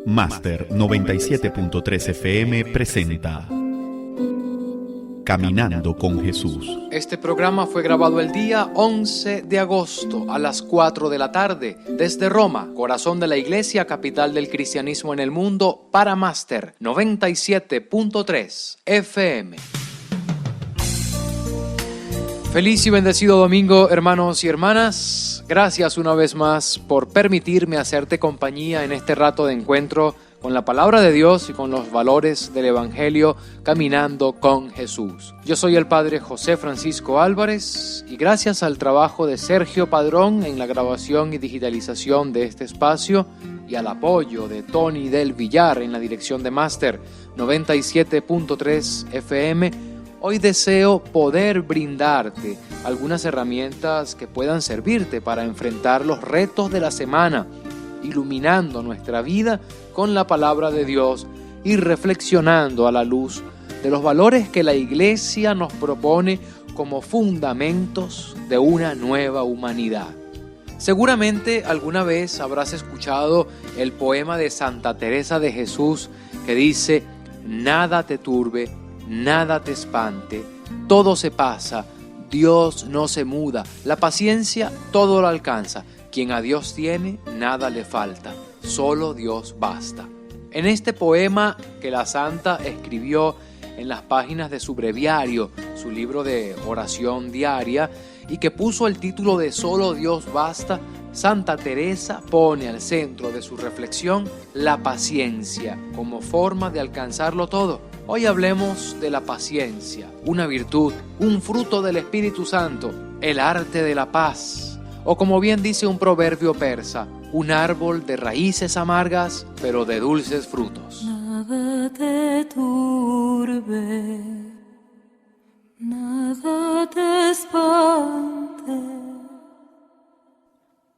Máster 97.3 FM presenta Caminando con Jesús. Este programa fue grabado el día 11 de agosto a las 4 de la tarde desde Roma, corazón de la Iglesia, capital del cristianismo en el mundo, para Máster 97.3 FM. Feliz y bendecido domingo, hermanos y hermanas. Gracias una vez más por permitirme hacerte compañía en este rato de encuentro con la palabra de Dios y con los valores del Evangelio, caminando con Jesús. Yo soy el Padre José Francisco Álvarez y gracias al trabajo de Sergio Padrón en la grabación y digitalización de este espacio y al apoyo de Tony del Villar en la dirección de Máster 97.3 FM, hoy deseo poder brindarte algunas herramientas que puedan servirte para enfrentar los retos de la semana, iluminando nuestra vida con la palabra de Dios y reflexionando a la luz de los valores que la Iglesia nos propone como fundamentos de una nueva humanidad. Seguramente alguna vez habrás escuchado el poema de Santa Teresa de Jesús que dice: nada te turbe, nada te espante, todo se pasa, Dios no se muda, la paciencia todo lo alcanza, quien a Dios tiene, nada le falta, solo Dios basta. En este poema que la santa escribió en las páginas de su breviario, su libro de oración diaria, y que puso el título de Solo Dios basta, Santa Teresa pone al centro de su reflexión la paciencia como forma de alcanzarlo todo. Hoy hablemos de la paciencia, una virtud, un fruto del Espíritu Santo, el arte de la paz, o como bien dice un proverbio persa, un árbol de raíces amargas, pero de dulces frutos. Nada te turbe, nada te espante,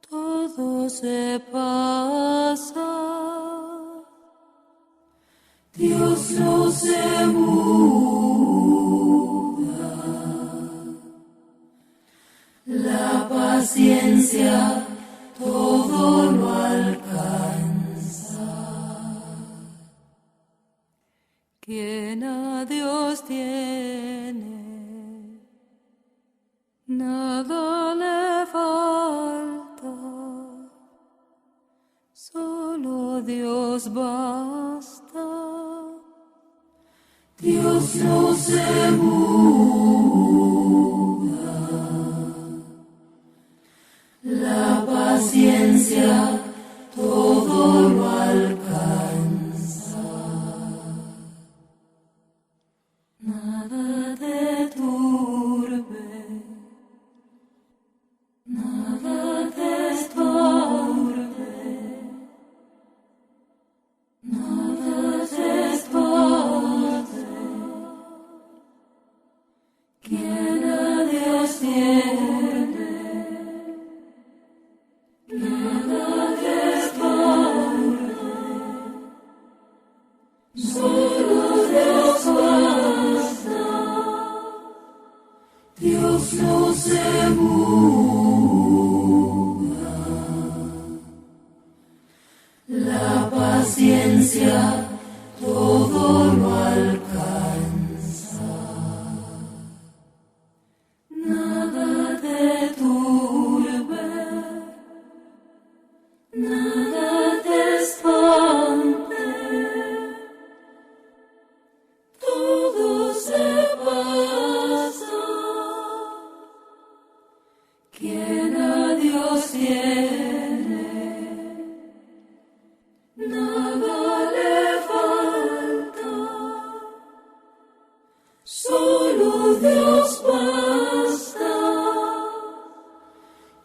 todo se pasa. Dios no se muda, la paciencia todo lo alcanza. Quien a Dios tiene, nada le falta, solo Dios basta. Dios no se muda, la paciencia todo lo alcanza. Nada te turbe, nada te estorbe, nada te espante. Quien a Dios tiene, nada te espante, solo Dios basta. Dios no se muda, la paciencia todo lo alcanza. Nada te turbe, nada te espante, todo se pasa. Quien a Dios tiene, nada le falta, solo Dios basta.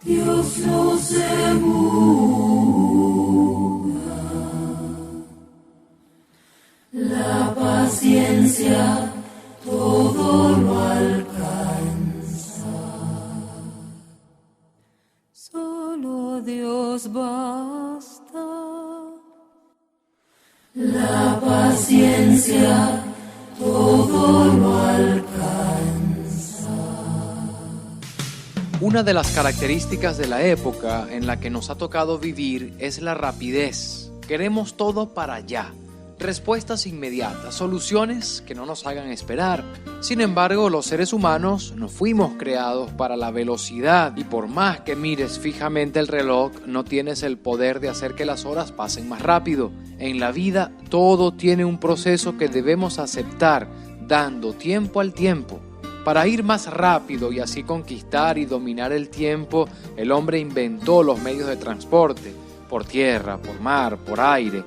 Dios no se muda, la paciencia todo lo alcanza, solo Dios basta. La paciencia todo lo alcanza. Una de las características de la época en la que nos ha tocado vivir es la rapidez. Queremos todo para allá. Respuestas inmediatas, soluciones que no nos hagan esperar. Sin embargo, los seres humanos no fuimos creados para la velocidad y por más que mires fijamente el reloj, no tienes el poder de hacer que las horas pasen más rápido. En la vida, todo tiene un proceso que debemos aceptar, dando tiempo al tiempo. Para ir más rápido y así conquistar y dominar el tiempo, el hombre inventó los medios de transporte, por tierra, por mar, por aire.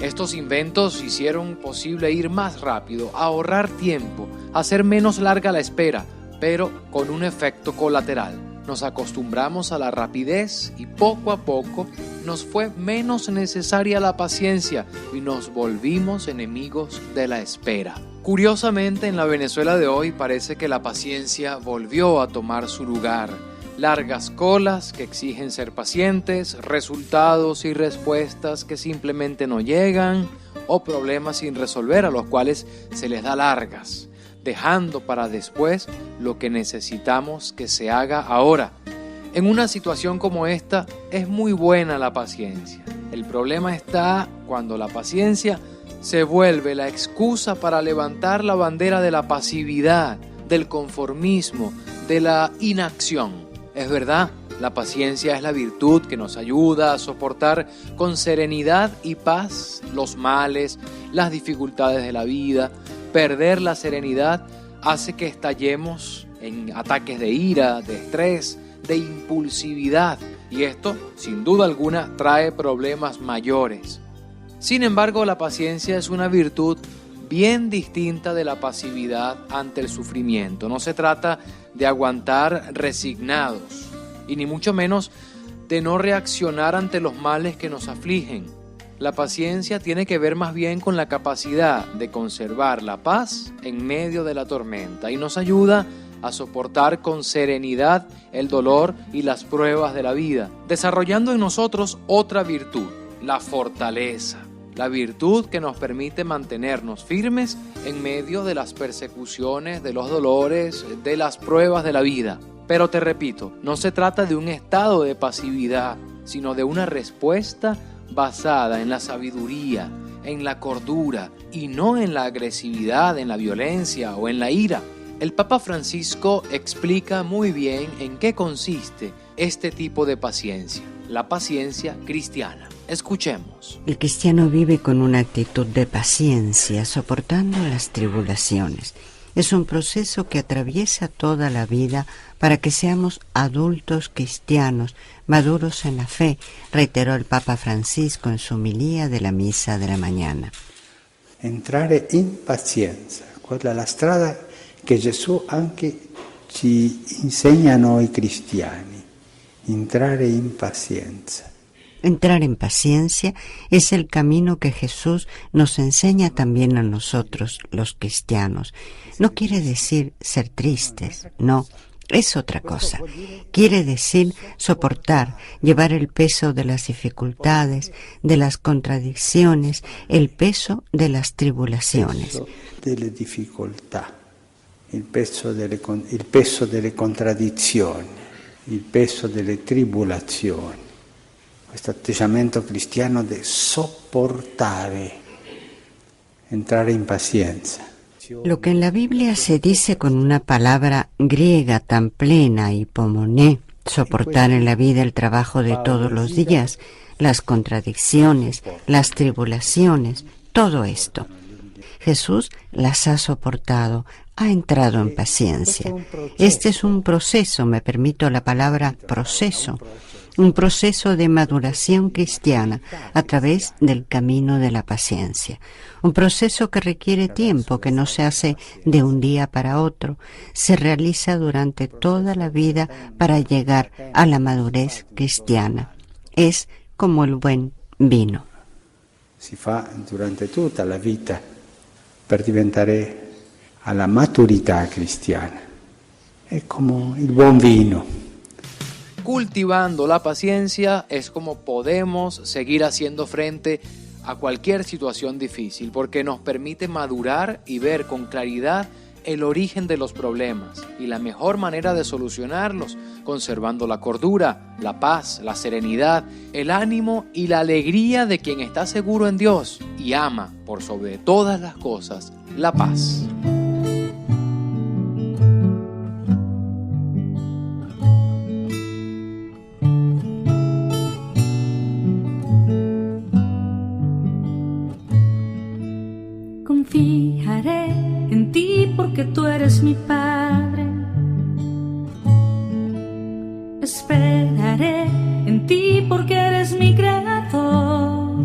Estos inventos hicieron posible ir más rápido, ahorrar tiempo, hacer menos larga la espera, pero con un efecto colateral. Nos acostumbramos a la rapidez y poco a poco nos fue menos necesaria la paciencia y nos volvimos enemigos de la espera. Curiosamente, en la Venezuela de hoy parece que la paciencia volvió a tomar su lugar. Largas colas que exigen ser pacientes, resultados y respuestas que simplemente no llegan, o problemas sin resolver a los cuales se les da largas, dejando para después lo que necesitamos que se haga ahora. En una situación como esta es muy buena la paciencia. El problema está cuando la paciencia se vuelve la excusa para levantar la bandera de la pasividad, del conformismo, de la inacción. Es verdad, la paciencia es la virtud que nos ayuda a soportar con serenidad y paz los males, las dificultades de la vida. Perder la serenidad hace que estallemos en ataques de ira, de estrés, de impulsividad, y esto, sin duda alguna, trae problemas mayores. Sin embargo, la paciencia es una virtud bien distinta de la pasividad ante el sufrimiento. No se trata de aguantar resignados y ni mucho menos de no reaccionar ante los males que nos afligen. La paciencia tiene que ver más bien con la capacidad de conservar la paz en medio de la tormenta y nos ayuda a soportar con serenidad el dolor y las pruebas de la vida, desarrollando en nosotros otra virtud, la fortaleza. La virtud que nos permite mantenernos firmes en medio de las persecuciones, de los dolores, de las pruebas de la vida. Pero te repito, no se trata de un estado de pasividad, sino de una respuesta basada en la sabiduría, en la cordura y no en la agresividad, en la violencia o en la ira. El Papa Francisco explica muy bien en qué consiste este tipo de paciencia, la paciencia cristiana. Escuchemos. El cristiano vive con una actitud de paciencia, soportando las tribulaciones. Es un proceso que atraviesa toda la vida para que seamos adultos cristianos, maduros en la fe, reiteró el Papa Francisco en su homilía de la misa de la mañana. Entrare in pazienza, quella è la strada che Gesù anche ci insegna a noi cristiani, entrare in pazienza. Entrar en paciencia es el camino que Jesús nos enseña también a nosotros, los cristianos. No quiere decir ser tristes, no, es otra cosa. Quiere decir soportar, llevar el peso de las dificultades, de las contradicciones, el peso de las tribulaciones. Delle difficoltà, il peso delle contraddizioni, il peso delle tribulazioni. Questo atteggiamento cristiano di sopportare, entrare in pazienza. Lo que en la Biblia se dice con una palabra griega tan plena, hipomoné, soportar en la vida el trabajo de todos los días, las contradicciones, las tribulaciones, todo esto. Jesús las ha soportado, ha entrado en paciencia. Este es un proceso, me permito la palabra proceso, un proceso de maduración cristiana a través del camino de la paciencia. Un proceso que requiere tiempo, que no se hace de un día para otro, se realiza durante toda la vida para llegar a la madurez cristiana. Es como el buen vino. Si fa durante tutta la vita per diventare alla maturità cristiana. È come il buon vino. Cultivando la paciencia es como podemos seguir haciendo frente a cualquier situación difícil, porque nos permite madurar y ver con claridad el origen de los problemas y la mejor manera de solucionarlos conservando la cordura, la paz, la serenidad, el ánimo y la alegría de quien está seguro en Dios y ama, por sobre todas las cosas, la paz. Confiaré en ti porque tú eres mi Padre. Esperaré en ti porque eres mi Creador.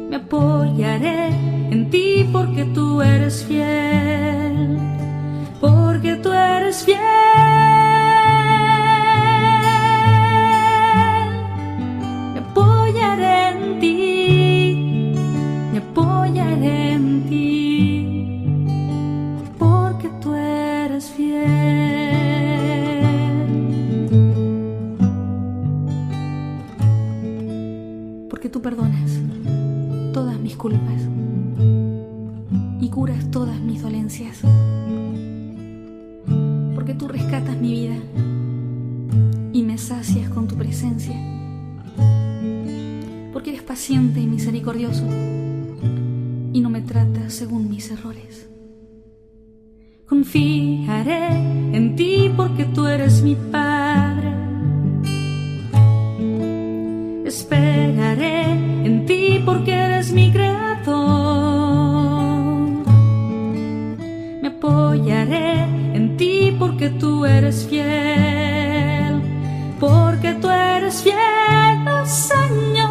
Me apoyaré en ti porque tú eres fiel. Porque tú eres fiel. Me apoyaré en ti. Me apoyaré en ti, porque tú eres fiel. Porque tú perdonas todas mis culpas y curas todas mis dolencias. Porque tú rescatas mi vida y me sacias con tu presencia. Porque eres paciente y misericordioso y no me tratas según mis errores. Confiaré en ti porque tú eres mi Padre. Esperaré en ti porque eres mi Creador. Me apoyaré en ti porque tú eres fiel. Porque tú eres fiel, oh Señor.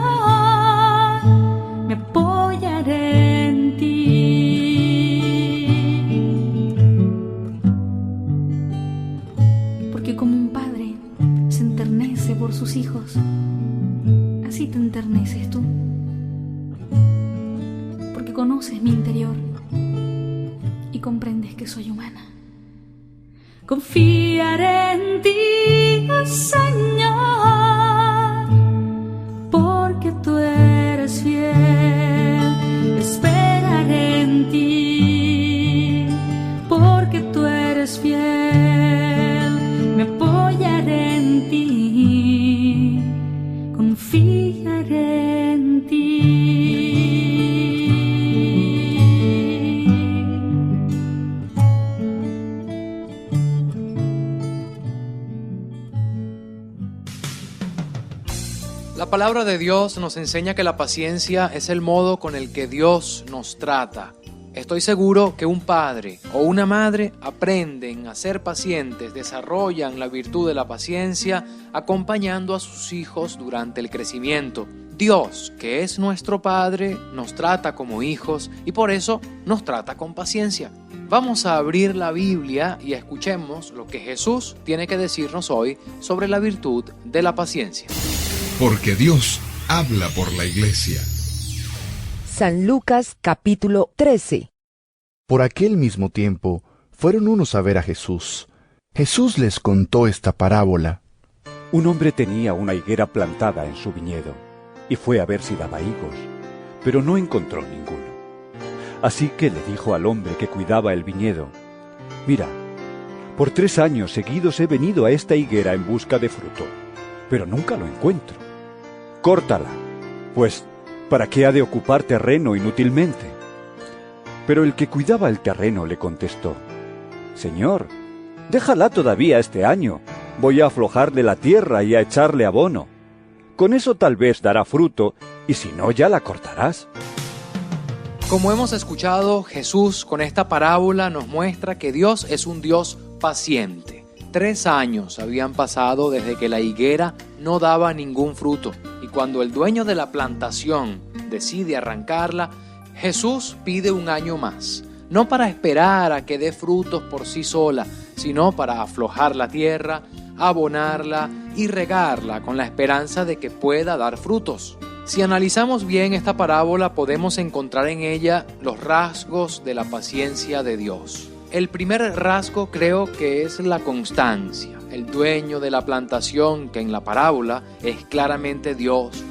Me apoyaré en ti. Porque como un padre se enternece por sus hijos, así te enterneces tú. Porque conoces mi interior y comprendes que soy humana. Confiaré en ti, oh Señor, porque tú eres fiel. Esperaré en ti, porque tú eres fiel. Me apoyaré en ti, confiaré en ti. La palabra de Dios nos enseña que la paciencia es el modo con el que Dios nos trata. Estoy seguro que un padre o una madre aprenden a ser pacientes, desarrollan la virtud de la paciencia acompañando a sus hijos durante el crecimiento. Dios, que es nuestro Padre, nos trata como hijos y por eso nos trata con paciencia. Vamos a abrir la Biblia y escuchemos lo que Jesús tiene que decirnos hoy sobre la virtud de la paciencia. Porque Dios habla por la iglesia. San Lucas capítulo 13. Por aquel mismo tiempo, fueron unos a ver a Jesús. Jesús les contó esta parábola. Un hombre tenía una higuera plantada en su viñedo, y fue a ver si daba higos, pero no encontró ninguno. Así que le dijo al hombre que cuidaba el viñedo: «Mira, por 3 años seguidos he venido a esta higuera en busca de fruto, pero nunca lo encuentro. Córtala, pues ¿para qué ha de ocupar terreno inútilmente?». Pero el que cuidaba el terreno le contestó: «Señor, déjala todavía este año. Voy a aflojarle la tierra y a echarle abono. Con eso tal vez dará fruto, y si no, ya la cortarás». Como hemos escuchado, Jesús con esta parábola nos muestra que Dios es un Dios paciente. 3 años habían pasado desde que la higuera no daba ningún fruto, y cuando el dueño de la plantación decide arrancarla, Jesús pide 1 año más, no para esperar a que dé frutos por sí sola, sino para aflojar la tierra, abonarla y regarla con la esperanza de que pueda dar frutos. Si analizamos bien esta parábola, podemos encontrar en ella los rasgos de la paciencia de Dios. El primer rasgo creo que es la constancia. El dueño de la plantación, que en la parábola es claramente Dios,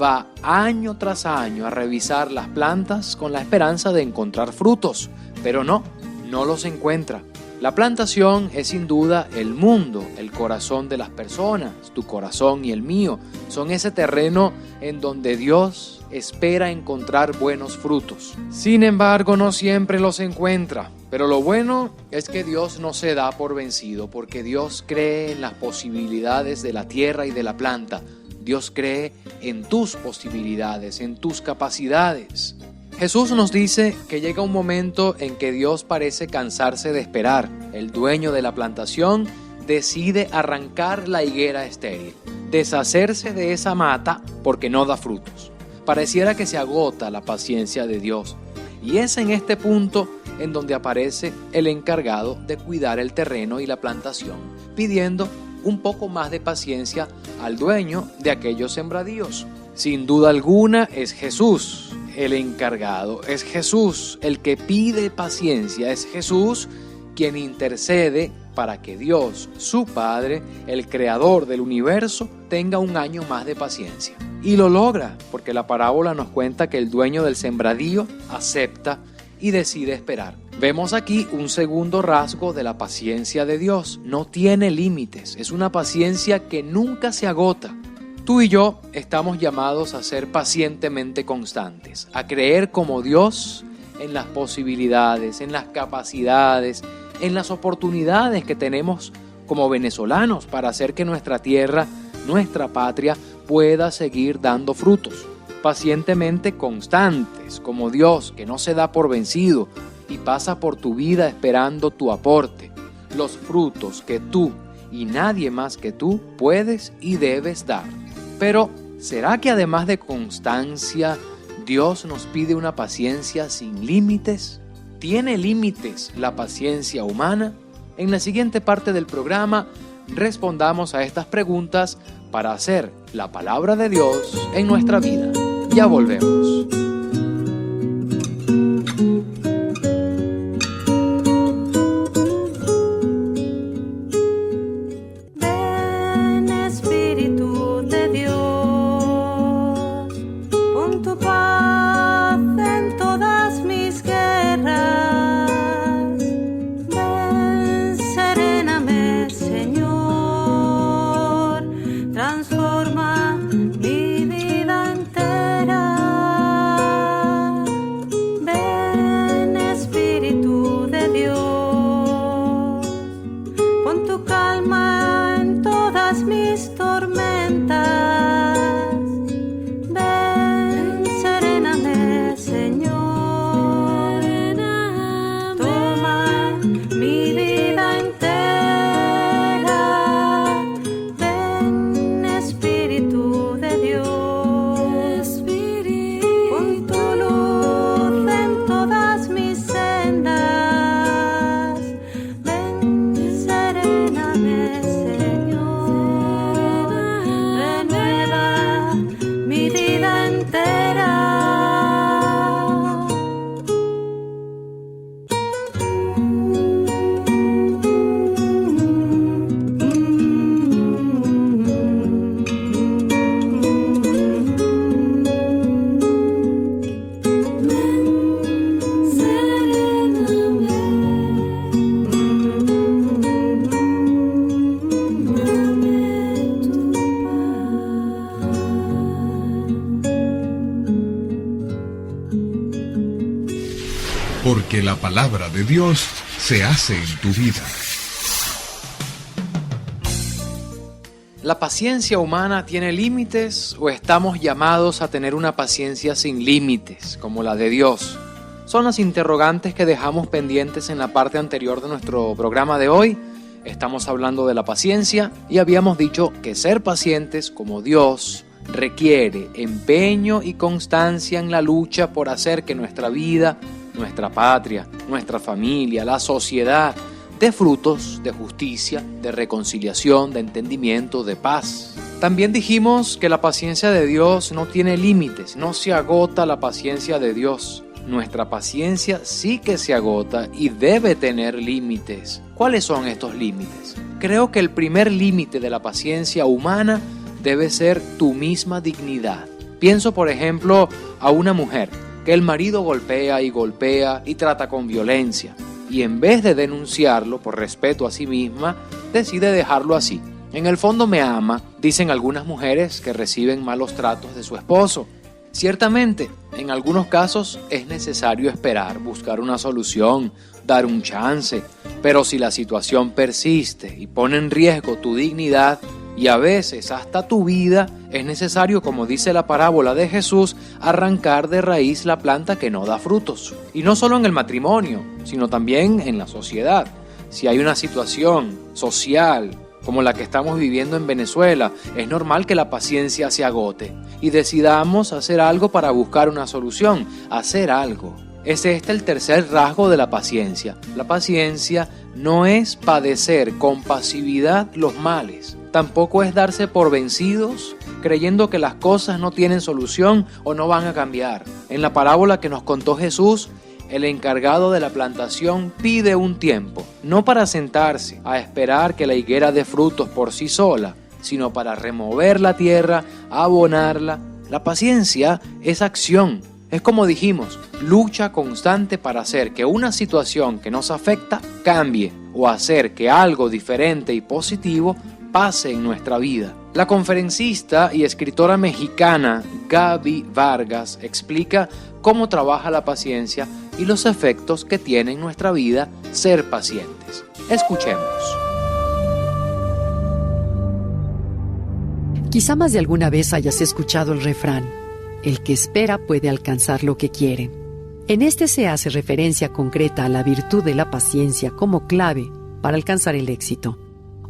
va año tras año a revisar las plantas con la esperanza de encontrar frutos, pero no los encuentra. La plantación es sin duda el mundo, el corazón de las personas, tu corazón y el mío. Son ese terreno en donde Dios espera encontrar buenos frutos. Sin embargo, no siempre los encuentra. Pero lo bueno es que Dios no se da por vencido, porque Dios cree en las posibilidades de la tierra y de la planta. Dios cree en tus posibilidades, en tus capacidades. Jesús nos dice que llega un momento en que Dios parece cansarse de esperar. El dueño de la plantación decide arrancar la higuera estéril, deshacerse de esa mata porque no da frutos. Pareciera que se agota la paciencia de Dios. Y es en este punto en donde aparece el encargado de cuidar el terreno y la plantación, pidiendo un poco más de paciencia al dueño de aquellos sembradíos. Sin duda alguna es Jesús el encargado, es Jesús el que pide paciencia, es Jesús quien intercede para que Dios, su Padre, el creador del universo, tenga un año más de paciencia. Y lo logra, porque la parábola nos cuenta que el dueño del sembradío acepta y decide esperar. Vemos aquí un segundo rasgo de la paciencia de Dios. No tiene límites, es una paciencia que nunca se agota. Tú y yo estamos llamados a ser pacientemente constantes, a creer como Dios en las posibilidades, en las capacidades, en las oportunidades que tenemos como venezolanos para hacer que nuestra tierra, nuestra patria, pueda seguir dando frutos. Pacientemente constantes, como Dios, que no se da por vencido y pasa por tu vida esperando tu aporte, los frutos que tú y nadie más que tú puedes y debes dar. Pero, ¿será que además de constancia, Dios nos pide una paciencia sin límites? ¿Tiene límites la paciencia humana? En la siguiente parte del programa respondamos a estas preguntas para hacer la palabra de Dios en nuestra vida. Ya volvemos. Porque la palabra de Dios se hace en tu vida. ¿La paciencia humana tiene límites o estamos llamados a tener una paciencia sin límites, como la de Dios? Son las interrogantes que dejamos pendientes en la parte anterior de nuestro programa de hoy. Estamos hablando de la paciencia y habíamos dicho que ser pacientes como Dios requiere empeño y constancia en la lucha por hacer que nuestra vida, nuestra patria, nuestra familia, la sociedad, dé frutos de justicia, de reconciliación, de entendimiento, de paz. También dijimos que la paciencia de Dios no tiene límites, no se agota la paciencia de Dios. Nuestra paciencia sí que se agota y debe tener límites. ¿Cuáles son estos límites? Creo que el primer límite de la paciencia humana debe ser tu misma dignidad. Pienso, por ejemplo, a una mujer que el marido golpea y trata con violencia. y en vez de denunciarlo por respeto a sí misma, decide dejarlo así. En el fondo me ama, dicen algunas mujeres que reciben malos tratos de su esposo. Ciertamente, en algunos casos es necesario esperar, buscar una solución, dar un chance, pero si la situación persiste y pone en riesgo tu dignidad y a veces hasta tu vida, es necesario, como dice la parábola de Jesús, arrancar de raíz la planta que no da frutos. Y no solo en el matrimonio, sino también en la sociedad. Si hay una situación social como la que estamos viviendo en Venezuela, es normal que la paciencia se agote y decidamos hacer algo para buscar una solución, hacer algo. Es este el tercer rasgo de la paciencia. La paciencia no es padecer con pasividad los males, tampoco es darse por vencidos creyendo que las cosas no tienen solución o no van a cambiar. En la parábola que nos contó Jesús, el encargado de la plantación pide un tiempo, no para sentarse a esperar que la higuera dé frutos por sí sola, sino para remover la tierra, abonarla. La paciencia es acción, es como dijimos, lucha constante para hacer que una situación que nos afecta cambie o hacer que algo diferente y positivo pase en nuestra vida. La conferencista y escritora mexicana Gaby Vargas explica cómo trabaja la paciencia y los efectos que tiene en nuestra vida ser pacientes. Escuchemos. Quizá más de alguna vez hayas escuchado el refrán: el que espera puede alcanzar lo que quiere. En este se hace referencia concreta a la virtud de la paciencia como clave para alcanzar el éxito.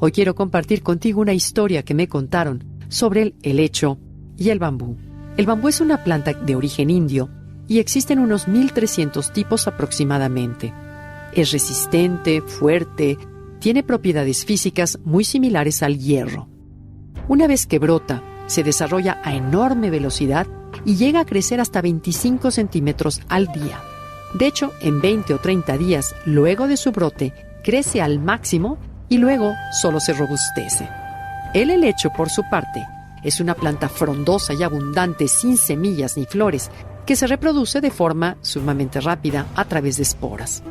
Hoy quiero compartir contigo una historia que me contaron sobre el helecho y el bambú. El bambú es una planta de origen indio y existen unos 1.300 tipos aproximadamente. Es resistente, fuerte, tiene propiedades físicas muy similares al hierro. Una vez que brota, se desarrolla a enorme velocidad y llega a crecer hasta 25 centímetros al día. De hecho, en 20 o 30 días, luego de su brote, crece al máximo y luego solo se robustece. El helecho, por su parte, es una planta frondosa y abundante sin semillas ni flores que se reproduce de forma sumamente rápida a través de esporas.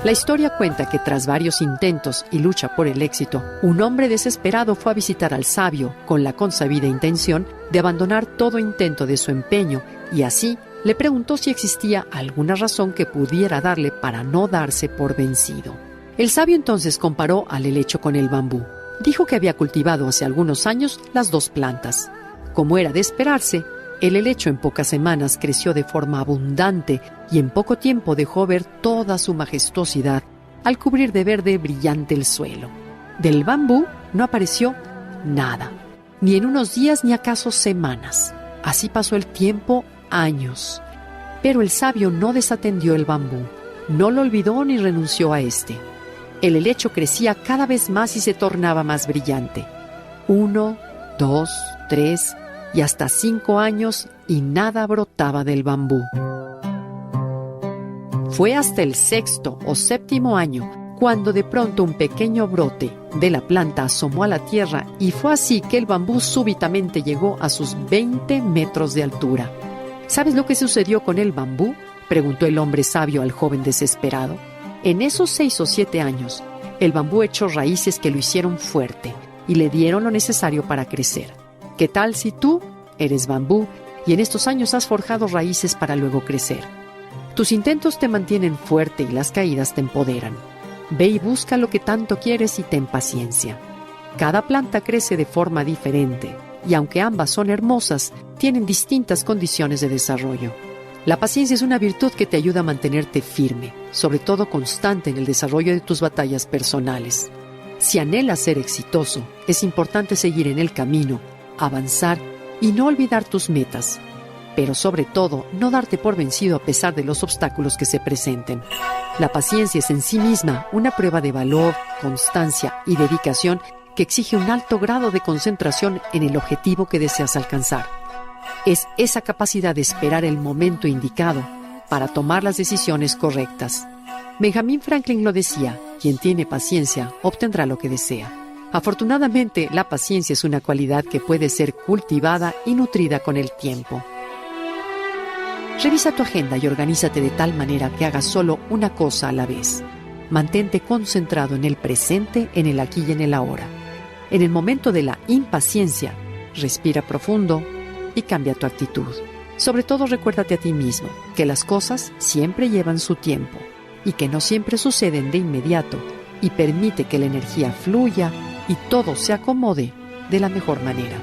La historia cuenta que tras varios intentos y lucha por el éxito, un hombre desesperado fue a visitar al sabio con la consabida intención de abandonar todo intento de su empeño y así le preguntó si existía alguna razón que pudiera darle para no darse por vencido. El sabio entonces comparó al helecho con el bambú. Dijo que había cultivado hace algunos años las dos plantas. Como era de esperarse, el helecho en pocas semanas creció de forma abundante y en poco tiempo dejó ver toda su majestuosidad al cubrir de verde brillante el suelo. Del bambú no apareció nada, ni en unos días ni acaso semanas. Así pasó el tiempo, años. Pero el sabio no desatendió el bambú, no lo olvidó ni renunció a este. El helecho crecía cada vez más y se tornaba más brillante. 1, 2, 3 y hasta 5 años y nada brotaba del bambú. Fue hasta el 6º o 7º año cuando de pronto un pequeño brote de la planta asomó a la tierra y fue así que el bambú súbitamente llegó a sus 20 metros de altura. ¿Sabes lo que sucedió con el bambú?, preguntó el hombre sabio al joven desesperado. En esos 6 o 7 años, el bambú echó raíces que lo hicieron fuerte y le dieron lo necesario para crecer. ¿Qué tal si tú eres bambú y en estos años has forjado raíces para luego crecer? Tus intentos te mantienen fuerte y las caídas te empoderan. Ve y busca lo que tanto quieres y ten paciencia. Cada planta crece de forma diferente y aunque ambas son hermosas, tienen distintas condiciones de desarrollo. La paciencia es una virtud que te ayuda a mantenerte firme, sobre todo constante en el desarrollo de tus batallas personales. Si anhelas ser exitoso, es importante seguir en el camino, avanzar y no olvidar tus metas, pero sobre todo no darte por vencido a pesar de los obstáculos que se presenten. La paciencia es en sí misma una prueba de valor, constancia y dedicación que exige un alto grado de concentración en el objetivo que deseas alcanzar. Es esa capacidad de esperar el momento indicado para tomar las decisiones correctas. Benjamin Franklin lo decía: quien tiene paciencia obtendrá lo que desea. Afortunadamente, la paciencia es una cualidad que puede ser cultivada y nutrida con el tiempo. Revisa tu agenda y organízate de tal manera que hagas solo una cosa a la vez. Mantente concentrado en el presente, en el aquí y en el ahora. En el momento de la impaciencia, respira profundo y cambia tu actitud. Sobre todo recuérdate a ti mismo que las cosas siempre llevan su tiempo y que no siempre suceden de inmediato, y permite que la energía fluya y todo se acomode de la mejor manera.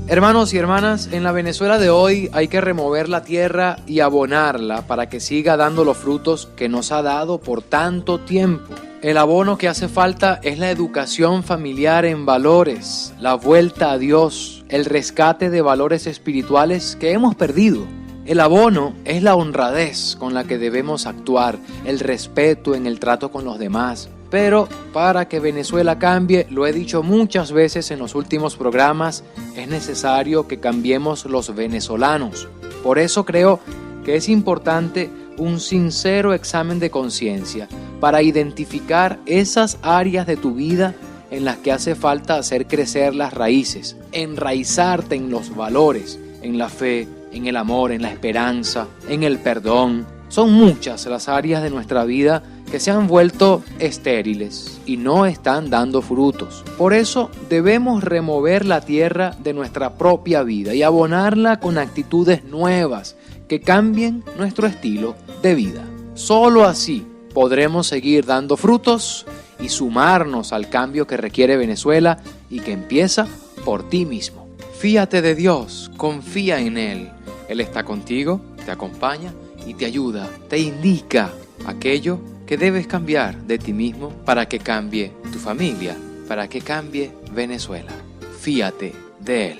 Hermanos y hermanas, en la Venezuela de hoy hay que remover la tierra y abonarla para que siga dando los frutos que nos ha dado por tanto tiempo. El abono que hace falta es la educación familiar en valores, la vuelta a Dios, el rescate de valores espirituales que hemos perdido. El abono es la honradez con la que debemos actuar, el respeto en el trato con los demás. Pero para que Venezuela cambie, lo he dicho muchas veces en los últimos programas, es necesario que cambiemos los venezolanos. Por eso creo que es importante un sincero examen de conciencia para identificar esas áreas de tu vida en las que hace falta hacer crecer las raíces, enraizarte en los valores, en la fe, en el amor, en la esperanza, en el perdón. Son muchas las áreas de nuestra vida que se han vuelto estériles y no están dando frutos. Por eso debemos remover la tierra de nuestra propia vida y abonarla con actitudes nuevas que cambien nuestro estilo de vida. Solo así podremos seguir dando frutos y sumarnos al cambio que requiere Venezuela y que empieza por ti mismo. Fíate de Dios, confía en Él. Él está contigo, te acompaña y te ayuda, te indica aquello que debes cambiar de ti mismo para que cambie tu familia, para que cambie Venezuela. Fíate de Él.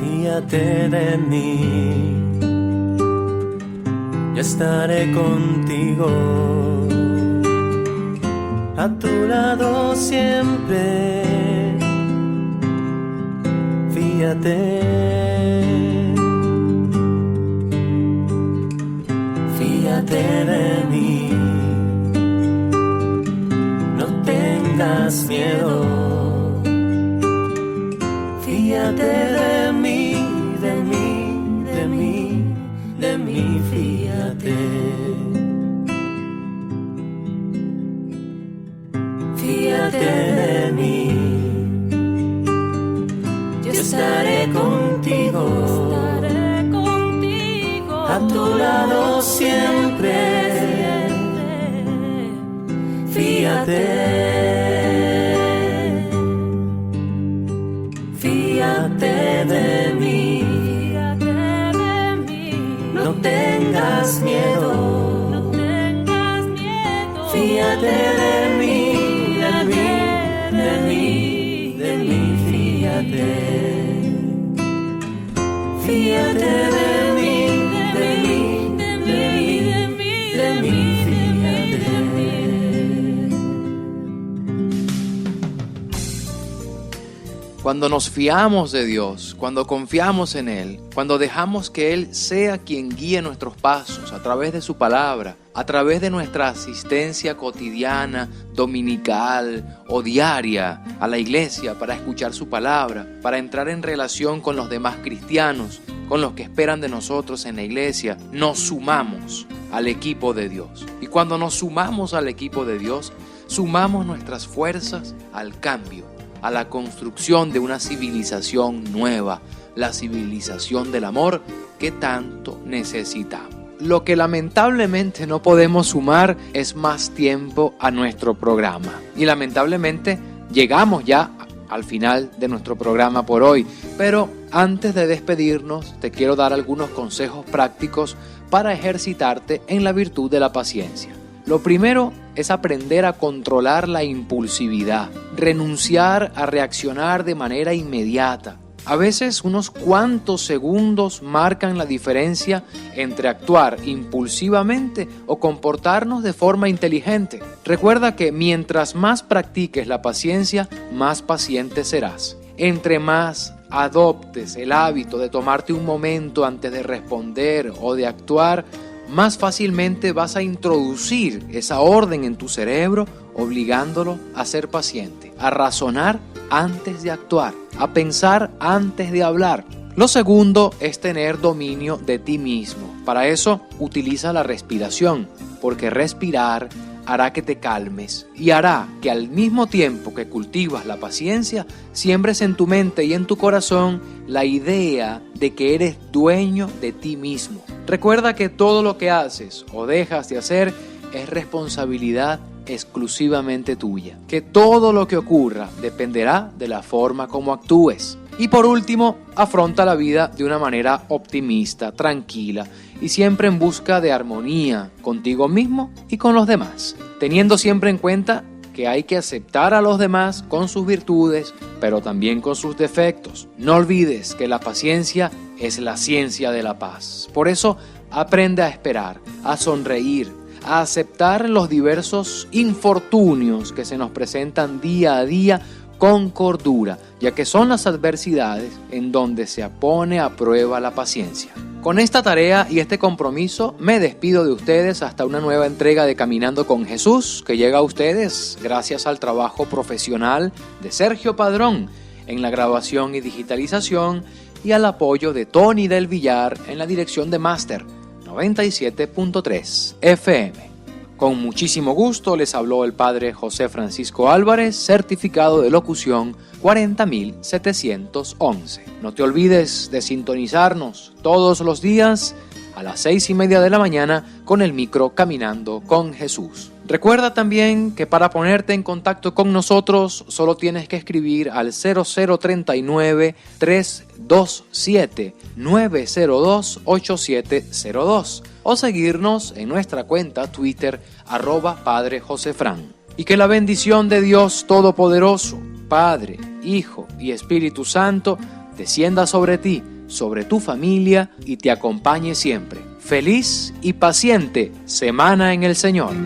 Fíate de mí, yo estaré contigo, a tu lado siempre. Fíate, fíate de mí, no tengas miedo. Fíate de mí, de mí, de mí, de mí, fíate. Fíate de mí, yo estaré contigo, a tu lado siempre. Fíate, fíate de mí, no tengas miedo, fíate de mí, de mí, de mí, de mí, fíate, fíate de mí, de mí, de mí, de mí, fíate. Cuando nos fiamos de Dios, cuando confiamos en Él, cuando dejamos que Él sea quien guíe nuestros pasos a través de su palabra, a través de nuestra asistencia cotidiana, dominical o diaria a la iglesia para escuchar su palabra, para entrar en relación con los demás cristianos, con los que esperan de nosotros en la iglesia, nos sumamos al equipo de Dios. Y cuando nos sumamos al equipo de Dios, sumamos nuestras fuerzas al cambio, a la construcción de una civilización nueva, la civilización del amor que tanto necesitamos. Lo que lamentablemente no podemos sumar es más tiempo a nuestro programa. Y lamentablemente llegamos ya al final de nuestro programa por hoy. Pero antes de despedirnos, te quiero dar algunos consejos prácticos para ejercitarte en la virtud de la paciencia. Lo primero es aprender a controlar la impulsividad, renunciar a reaccionar de manera inmediata. A veces unos cuantos segundos marcan la diferencia entre actuar impulsivamente o comportarnos de forma inteligente. Recuerda que mientras más practiques la paciencia, más paciente serás. Entre más adoptes el hábito de tomarte un momento antes de responder o de actuar, más fácilmente vas a introducir esa orden en tu cerebro, obligándolo a ser paciente, a razonar antes de actuar, a pensar antes de hablar. Lo segundo es tener dominio de ti mismo. Para eso, utiliza la respiración, porque respirar hará que te calmes y hará que al mismo tiempo que cultivas la paciencia, siembres en tu mente y en tu corazón la idea de que eres dueño de ti mismo. Recuerda que todo lo que haces o dejas de hacer es responsabilidad exclusivamente tuya, que todo lo que ocurra dependerá de la forma como actúes. Y por último, afronta la vida de una manera optimista, tranquila y siempre en busca de armonía contigo mismo y con los demás, teniendo siempre en cuenta que hay que aceptar a los demás con sus virtudes, pero también con sus defectos. No olvides que la paciencia es la ciencia de la paz. Por eso, aprende a esperar, a sonreír, a aceptar los diversos infortunios que se nos presentan día a día con cordura, ya que son las adversidades en donde se pone a prueba la paciencia. Con esta tarea y este compromiso me despido de ustedes hasta una nueva entrega de Caminando con Jesús, que llega a ustedes gracias al trabajo profesional de Sergio Padrón en la grabación y digitalización y al apoyo de Tony del Villar en la dirección de máster 97.3 FM. Con muchísimo gusto les habló el padre José Francisco Álvarez, certificado de locución 40.711. No te olvides de sintonizarnos todos los días a las 6:30 de la mañana con el micro Caminando con Jesús. Recuerda también que para ponerte en contacto con nosotros solo tienes que escribir al 0039-327-902-8702 o seguirnos en nuestra cuenta Twitter @Padre Josefran. Y que la bendición de Dios Todopoderoso, Padre, Hijo y Espíritu Santo descienda sobre ti, sobre tu familia y te acompañe siempre. Feliz y paciente semana en el Señor.